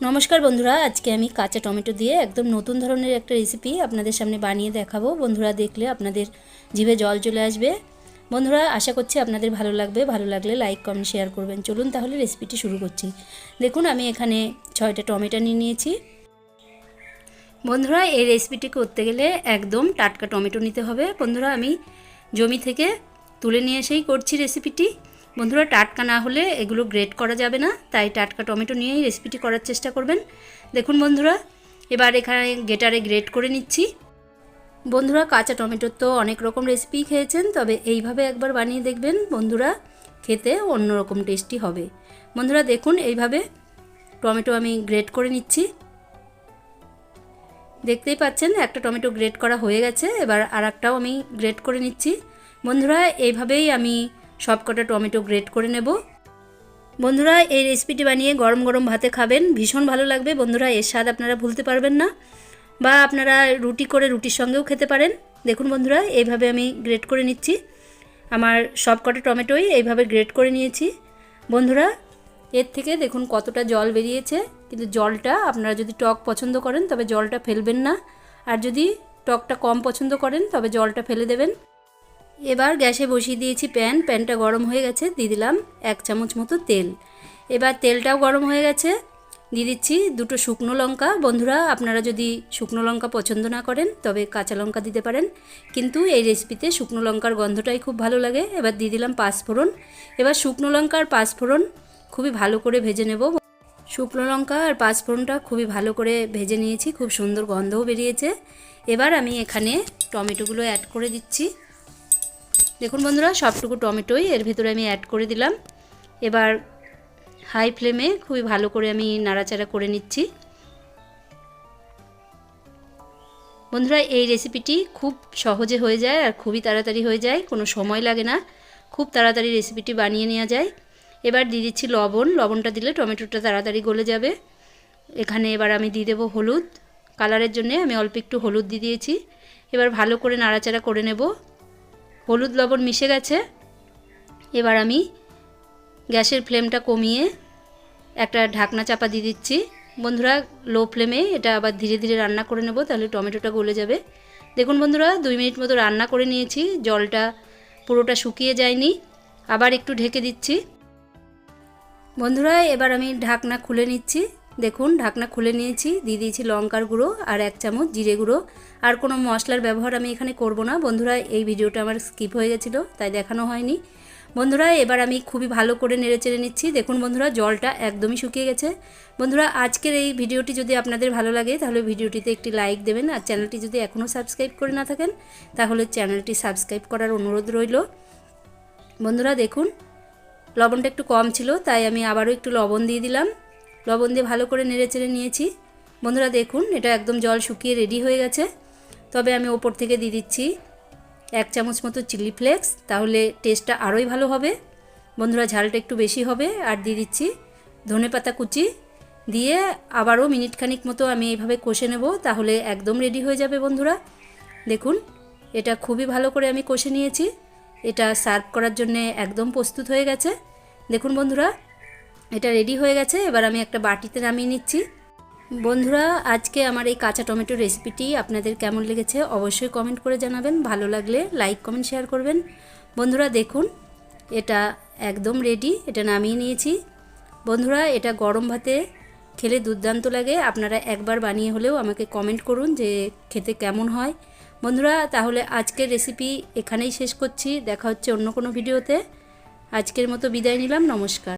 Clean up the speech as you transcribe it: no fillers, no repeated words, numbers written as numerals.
नमस्कार बंधुरा आज के आमी काचा टमेटो दिए एकदम नतून धरनेर एक रेसिपि आपनादेर सामने बानिए देखाबो। बंधुरा देखले आपनादेर जिभे जल चले आसबे। बंधुरा आशा करछि आपनादेर भालो लागबे, भालो लागले लाइक कमेंट शेयर करबेन। चलुन ताहले रेसिपिटी शुरू करछि। देखुन आमी एखाने 6टा टमेटो निये नियेछि। बंधुरा এই रेसिपिटी करते गेले एकदम टाटका टमेटो निते होबे। बंधुरा आमी जमी थेके तुले निये एसेई करछि रेसिपिटी। बंधुरा टाटका ना होले एगुलो ग्रेट करा जाबे ना, ताई टाटका टमेटो निয়েই रेसिपिटी करार चेष्टा करबेन। देखुन बंधुरा एबार एखाने गेटारे ग्रेट करे निচ্ছি। बंधुरा काचा टमेटो तो अनेक रकम रेसिपि खेয়েছেন, तबे এইভাবে একবার বানিয়ে দেখবেন বন্ধুরা, খেতে অন্যরকম টেস্টি হবে। বন্ধুরা দেখুন এইভাবে টমেটো আমি গ্রেট করে নিচ্ছি। দেখতেই পাচ্ছেন একটা টমেটো গ্রেট করা হয়ে গেছে। এবার আরেকটাও আমি গ্রেট করে নিচ্ছি। বন্ধুরা এইভাবেই আমি সবকটা টমেটো গ্রেট করে নেব। বন্ধুরা এই রেসিপিটি বানিয়ে গরম গরম ভাতে খাবেন, ভীষণ ভালো লাগবে। বন্ধুরা এর স্বাদ আপনারা ভুলতে পারবেন না, বা আপনারা রুটি করে রুটির সঙ্গেও খেতে পারেন। দেখুন বন্ধুরা এইভাবে আমি গ্রেট করে নিচ্ছি। আমার সবকটা টমেটোই এইভাবে গ্রেট করে নিয়েছি। বন্ধুরা এর থেকে দেখুন কতটা জল বেরিয়েছে, কিন্তু জলটা আপনারা যদি টক পছন্দ করেন তবে জলটা ফেলবেন না, আর যদি টকটা কম পছন্দ করেন তবে জলটা ফেলে দেবেন। এবার গ্যাসে বসিয়ে দিয়েছি প্যান। প্যানটা গরম হয়ে গেছে, দিয়ে দিলাম 1 চামচ মতো তেল। এবার তেলটাও গরম হয়ে গেছে, দিয়ে দিচ্ছি 2টো শুকনো লঙ্কা। বন্ধুরা আপনারা যদি শুকনো লঙ্কা পছন্দ না করেন তবে কাঁচা লঙ্কা দিতে পারেন, কিন্তু এই রেসিপিতে শুকনো লঙ্কার গন্ধটাই খুব ভালো লাগে। এবার দিয়ে দিলাম পাঁচফোড়ন। এবার শুকনো লঙ্কা আর পাঁচফোড়ন খুবই ভালো করে ভেজে নেব। শুকনো লঙ্কা আর পাঁচফোড়নটা খুবই ভালো করে ভেজে নিয়েছি, খুব সুন্দর গন্ধও বেরিয়েছে। এবার আমি এখানে টমেটোগুলো অ্যাড করে দিচ্ছি। দেখুন বন্ধুরা সবটুকু টমেটোই এর ভিতরে আমি অ্যাড করে দিলাম। এবার হাই ফ্লেমে খুবই ভালো করে আমি নাড়াচাড়া করে নিচ্ছি। বন্ধুরা এই রেসিপিটি খুব সহজে হয়ে যায় আর খুবই তাড়াতাড়ি হয়ে যায়, কোনো সময় লাগে না, খুব তাড়াতাড়ি রেসিপিটি বানিয়ে নেওয়া যায়। এবার দিয়ে দিচ্ছি লবণ। লবণটা দিলে টমেটোটা তাড়াতাড়ি গলে যাবে। এখানে এবার আমি দিয়ে দেবো হলুদ। কালারের জন্য আমি অল্প একটু হলুদ দিয়ে দিয়েছি। এবার ভালো করে নাড়াচাড়া করে নেব। হলুদ লবণ মিশে গেছে। এবার আমি গ্যাসের ফ্লেমটা কমিয়ে একটা ঢাকনা চাপা দিয়ে দিচ্ছি। বন্ধুরা লো ফ্লেমে এটা আবার ধীরে ধীরে রান্না করে নেব, তাহলে টমেটোটা গলে যাবে। দেখুন বন্ধুরা 2 মিনিট মতো রান্না করে নিয়েছি, জলটা পুরোটা শুকিয়ে যায়নি। আবার একটু ঢেকে দিচ্ছি। বন্ধুরা এবার আমি ঢাকনা খুলে নিচ্ছি। দেখুন ঢাকনা খুলে নিয়েছি, দিয়ে দিয়েছি লঙ্কার গুঁড়ো আর 1 চামচ জিরে গুঁড়ো। আর কোনো মশলার ব্যবহার আমি এখানে করব না। বন্ধুরা এই ভিডিওটা আমার স্কিপ হয়ে গেছিলো, তাই দেখানো হয়নি। বন্ধুরা এবার আমি খুবই ভালো করে নেড়েচেড়ে নিচ্ছি। দেখুন বন্ধুরা জলটা একদমই শুকিয়ে গেছে। বন্ধুরা আজকের এই ভিডিওটি যদি আপনাদের ভালো লাগে তাহলে ভিডিওটিতে একটি লাইক দেবেন, আর চ্যানেলটি যদি এখনও সাবস্ক্রাইব করে না থাকেন তাহলে চ্যানেলটি সাবস্ক্রাইব করার অনুরোধ রইল। বন্ধুরা দেখুন লবণটা একটু কম ছিল, তাই আমি আবারও একটু লবণ দিয়ে দিলাম। লবণ দিয়ে ভালো করে নেড়েচেড়ে নিয়েছি। বন্ধুরা দেখুন এটা একদম জল শুকিয়ে রেডি হয়ে গেছে। তবে আমি ওপর থেকে দিয়ে দিচ্ছি 1 চামচ মতো চিলি ফ্লেক্স, তাহলে টেস্টটা আরোই ভালো হবে। বন্ধুরা ঝালটা একটু বেশি হবে। আর দিয়ে দিচ্ছি ধনেপাতা কুচি, দিয়ে আবারও মিনিট খানিক মতো আমি এইভাবে কষে নেব, তাহলে একদম রেডি হয়ে যাবে। বন্ধুরা দেখুন এটা খুবই ভালো করে আমি কষে নিয়েছি। এটা সার্ভ করার জন্য একদম প্রস্তুত হয়ে গেছে। দেখুন বন্ধুরা এটা রেডি হয়ে গেছে। এবার আমি একটা বাটিতে নামিয়ে নিচ্ছি। বন্ধুরা আজকে আমার এই কাঁচা টমেটো রেসিপিটি আপনাদের কেমন লেগেছে অবশ্যই কমেন্ট করে জানাবেন। ভালো লাগলে লাইক কমেন্ট শেয়ার করবেন। বন্ধুরা দেখুন এটা একদম রেডি, এটা নামিয়ে নিয়েছি। বন্ধুরা এটা গরম ভাতে খেলে দুর্দান্ত লাগে। আপনারা একবার বানিয়ে হলেও আমাকে কমেন্ট করুন যে খেতে কেমন হয়। বন্ধুরা তাহলে আজকের রেসিপি এখানেই শেষ করছি। দেখা হচ্ছে অন্য কোনো ভিডিওতে। আজকের মতো বিদায় নিলাম, নমস্কার।